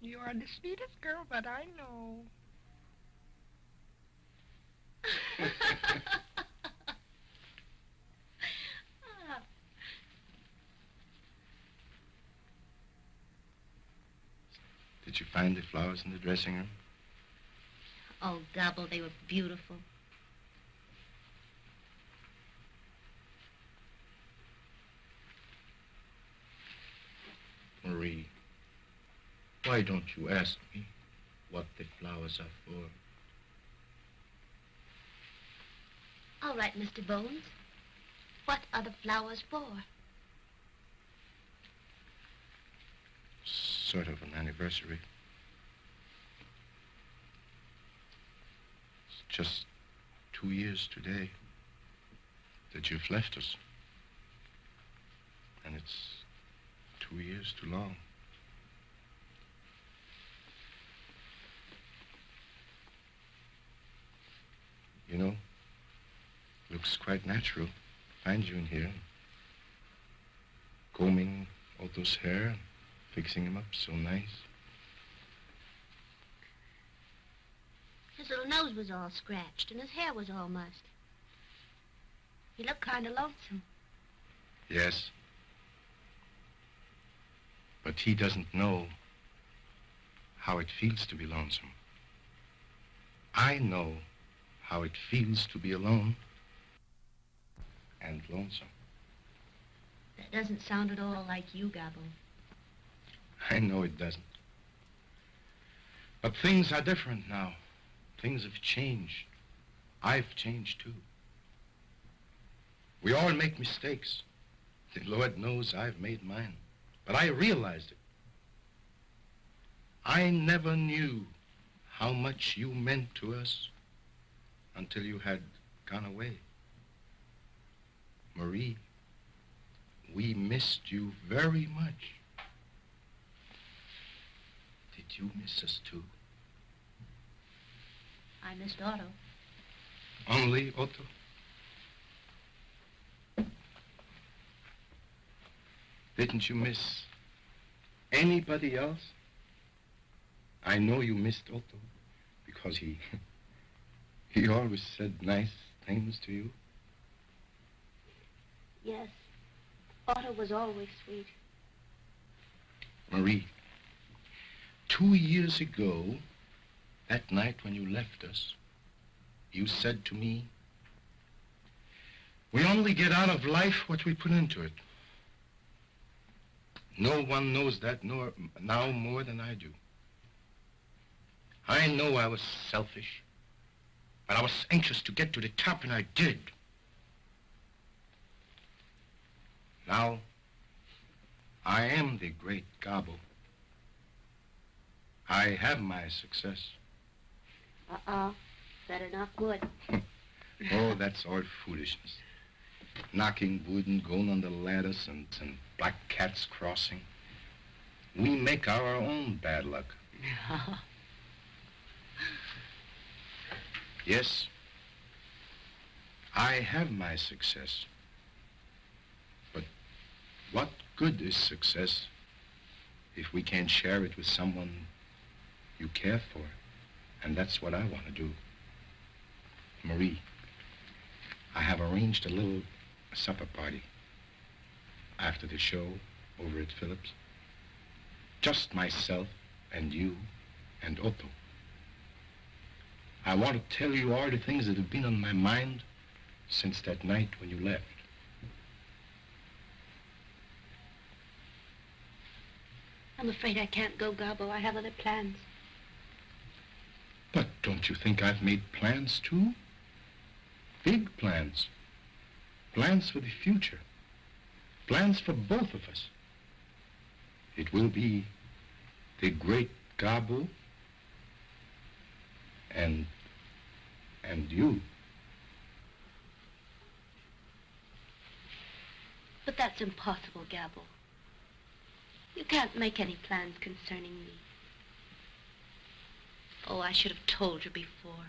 You are the sweetest girl that I know. Did you find the flowers in the dressing room? Oh, Gabbo, they were beautiful. Marie, why don't you ask me what the flowers are for? All right, Mr. Bones. What are the flowers for? Sort of an anniversary. It's just 2 years today that you've left us. And it's 2 years too long. You know, looks quite natural. Find you in here, combing Otto's hair and fixing him up so nice. His little nose was all scratched and his hair was all mussed. He looked kind of lonesome. Yes. But he doesn't know how it feels to be lonesome. I know how it feels to be alone and lonesome. That doesn't sound at all like you, Gabbo. I know it doesn't. But things are different now. Things have changed. I've changed too. We all make mistakes. The Lord knows I've made mine. But I realized it. I never knew how much you meant to us until you had gone away. Marie, we missed you very much. Did you miss us too? I missed Otto. Only Otto? Didn't you miss anybody else? I know you missed Otto because he always said nice things to you. Yes, Otto was always sweet. Marie, 2 years ago, that night when you left us, you said to me, we only get out of life what we put into it. No one knows that now more than I do. I know I was selfish, but I was anxious to get to the top, and I did. Now, I am the great Gabbo. I have my success. Better not good. Oh, that's all foolishness. Knocking wood and going on the ladders and black cats crossing. We make our own bad luck. Yes, I have my success. But what good is success if we can't share it with someone you care for? And that's what I want to do. Marie, I have arranged a little supper party after the show over at Phillips. Just myself and you and Otto. I want to tell you all the things that have been on my mind since that night when you left. I'm afraid I can't go, Gabbo. I have other plans. But don't you think I've made plans too? Big plans. Plans for the future. Plans for both of us. It will be the great Gabbo and you. But that's impossible, Gabbo. You can't make any plans concerning me. Oh, I should have told you before.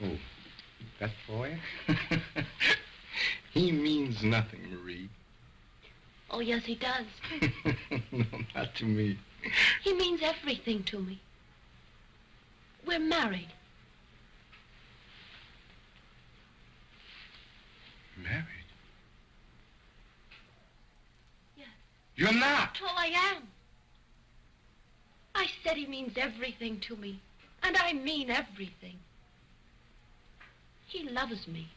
Oh, that boy? He means nothing, Marie. Oh, yes, he does. No, not to me. He means everything to me. We're married. Married? Yes. You're not! Oh, I am. I said he means everything to me. And I mean everything. He loves me.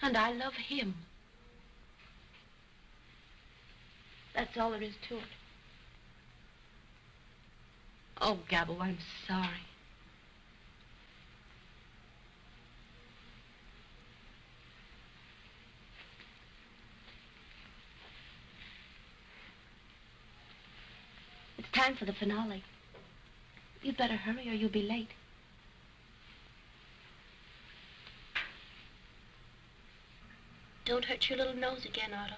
And I love him. That's all there is to it. Oh, Gabbo, I'm sorry. It's time for the finale. You'd better hurry or you'll be late. Don't hurt your little nose again, Otto.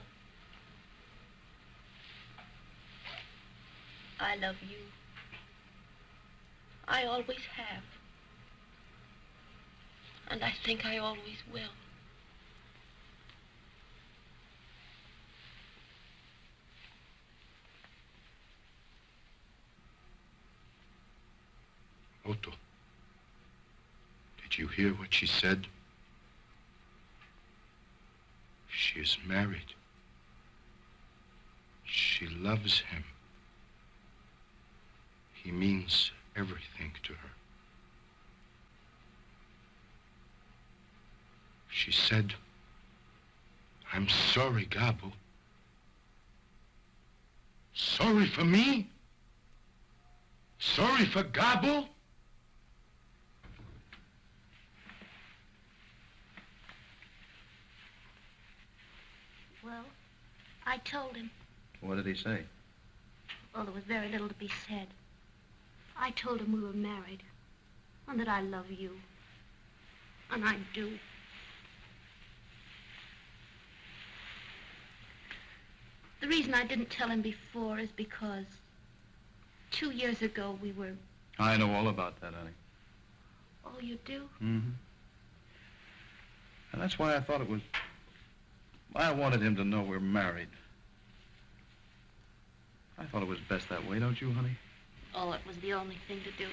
I love you. I always have. And I think I always will. Otto, did you hear what she said? She is married. She loves him. He means everything to her. She said, I'm sorry, Gabbo. Sorry for me? Sorry for Gabbo? Well, I told him. What did he say? Well, there was very little to be said. I told him we were married, and that I love you. And I do. The reason I didn't tell him before is because 2 years ago we were... I know all about that, honey. Oh, you do? Mm-hmm. And that's why I thought it was... I wanted him to know we're married. I thought it was best that way, don't you, honey? Oh, it was the only thing to do.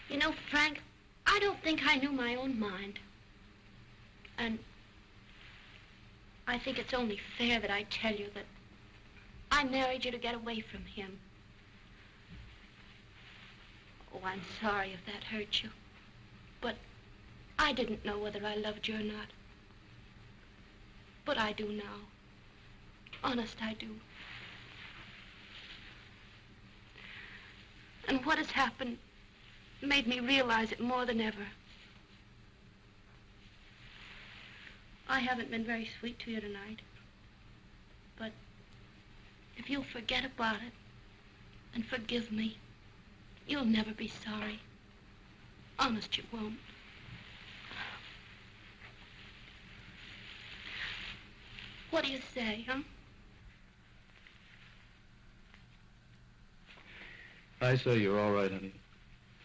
You know, Frank, I don't think I knew my own mind. And I think it's only fair that I tell you that I married you to get away from him. Oh, I'm sorry if that hurt you. But I didn't know whether I loved you or not. But I do now. Honest, I do. And what has happened made me realize it more than ever. I haven't been very sweet to you tonight. But if you'll forget about it and forgive me, you'll never be sorry. Honest, you won't. What do you say, huh? I say you're all right, honey.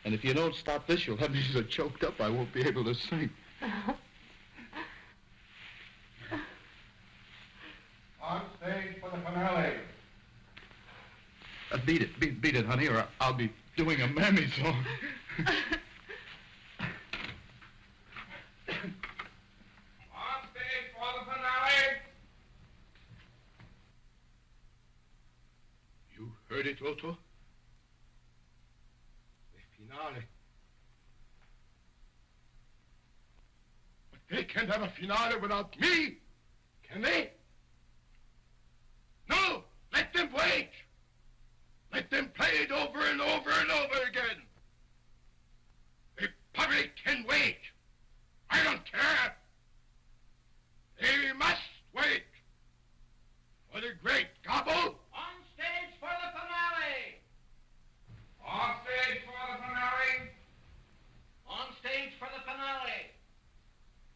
And if you don't stop this, you'll have me so choked up I won't be able to sing. On stage for the finale. Beat it, honey, or I'll be doing a mammy song. On stage for the finale. You heard it, Otto? The finale. But they can't have a finale without me, can they? No! Let them wait! Let them play it over and over and over again! The public can wait! I don't care! They must wait! For the great Gabbo! On stage for the finale! On stage for the finale! On stage for the finale!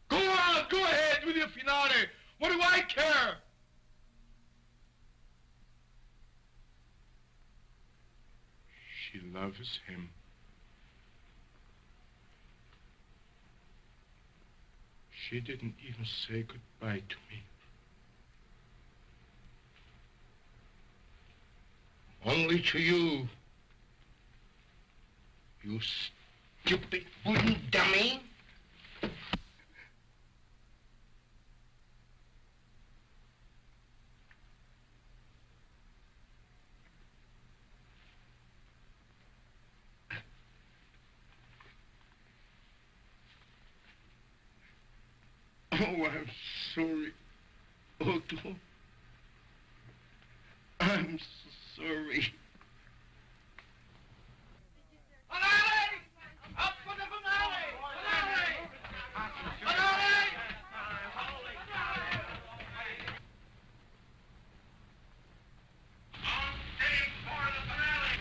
Go on! Go ahead with your finale! What do I care? She loves him. She didn't even say goodbye to me. Only to you. You stupid wooden dummy. Oh, I'm sorry, Otto. I'm so sorry. Finale! Up for the finale! Finale! Finale! On stage for the finale!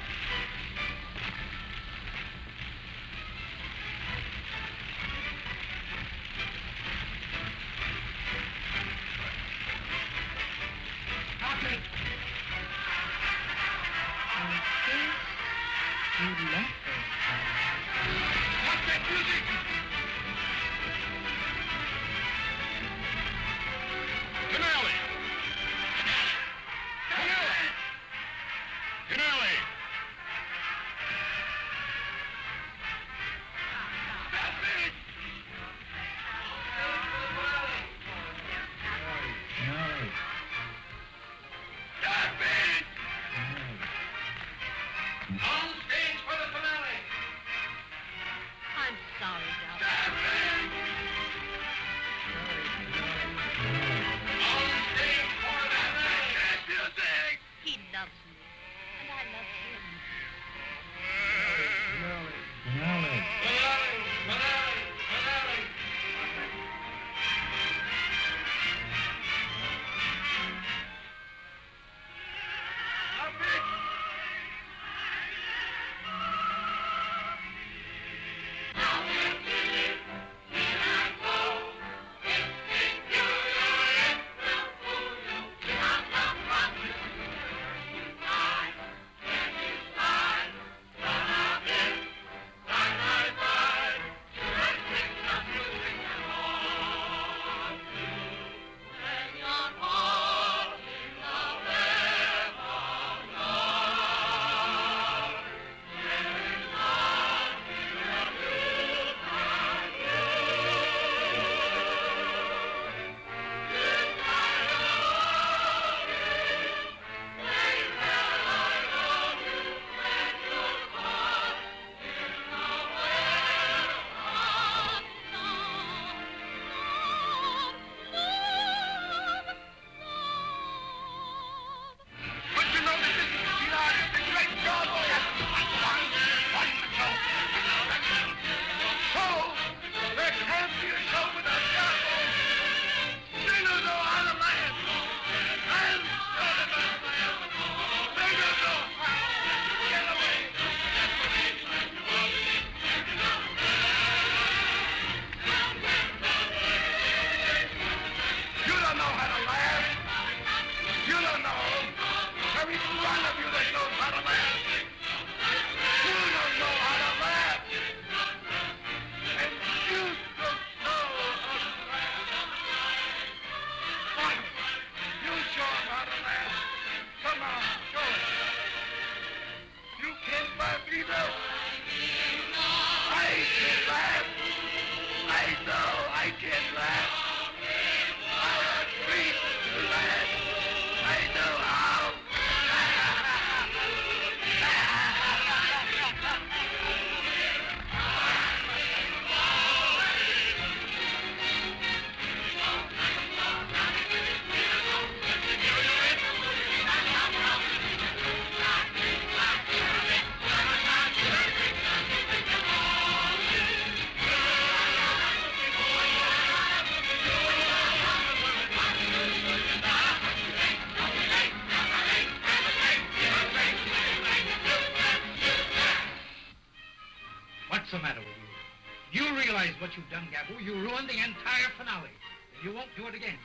What's the matter with you? You realize what you've done, Gabbo. You ruined the entire finale. And you won't do it again.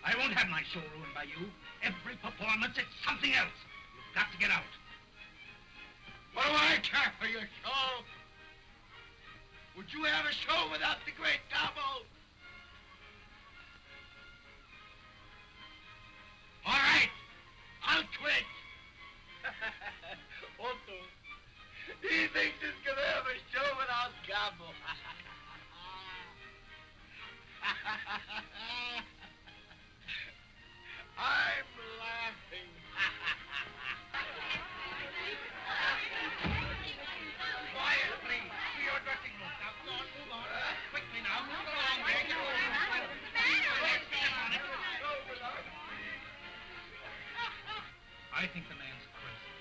I won't have my show ruined by you. Every performance, it's something else. You've got to get out. What do I care for your show? Would you have a show without the great Gabbo? All right. I'll quit. Otto, he thinks he's going to have a show without Gabbo. I'm laughing. Quiet, please. To your dressing room. Now, go on, move on. Quickly now. Move along there. Get over. I think the man's crazy.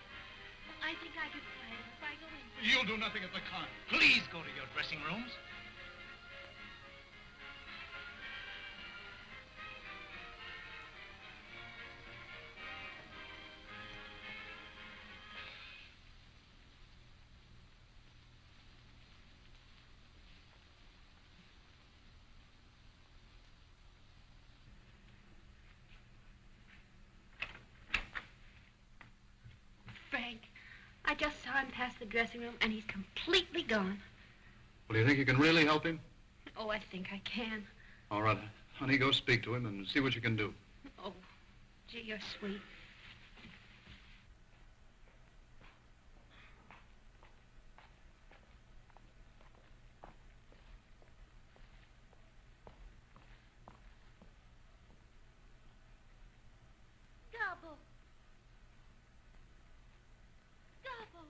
I think I could find him if I go in. You'll do nothing of the kind. Please go to your dressing rooms. Frank, I just saw him pass the dressing room, and he's completely gone. Well, do you think you can really help him? Oh, I think I can. All right, honey, go speak to him and see what you can do. Oh, gee, you're sweet. Gabbo. Gabbo.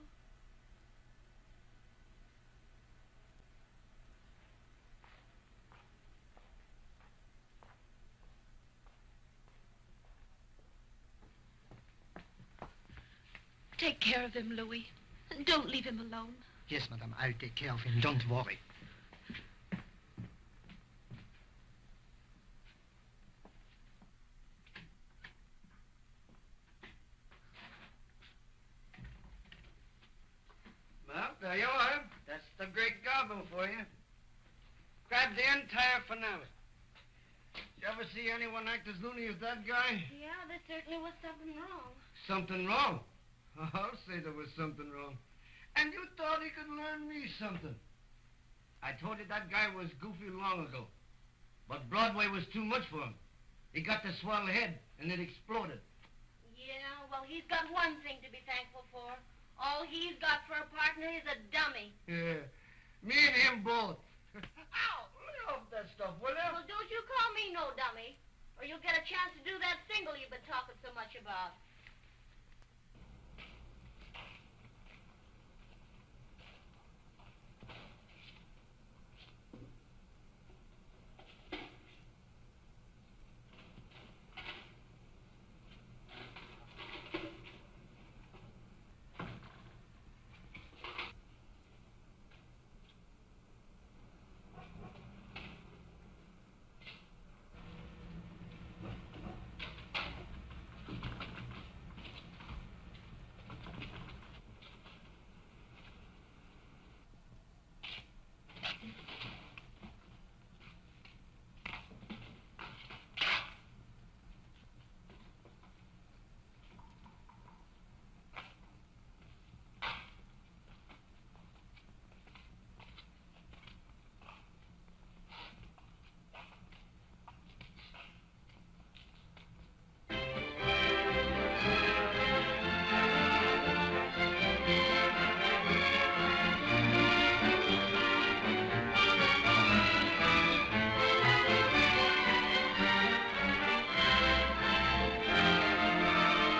Take care of him, Louis. And don't leave him alone. Yes, madame, I'll take care of him. Don't worry. Well, there you are. That's the great Gabbo for you. Grab the entire finale. You ever see anyone act as loony as that guy? Yeah, there certainly was something wrong. Something wrong? I'll say there was something wrong. And you thought he could learn me something. I told you that guy was goofy long ago. But Broadway was too much for him. He got the swell head, and it exploded. Yeah, well, he's got one thing to be thankful for. All he's got for a partner is a dummy. Yeah, me and him both. Ow, lay off that stuff, will you? Well, don't you call me no dummy, or you'll get a chance to do that single you've been talking so much about.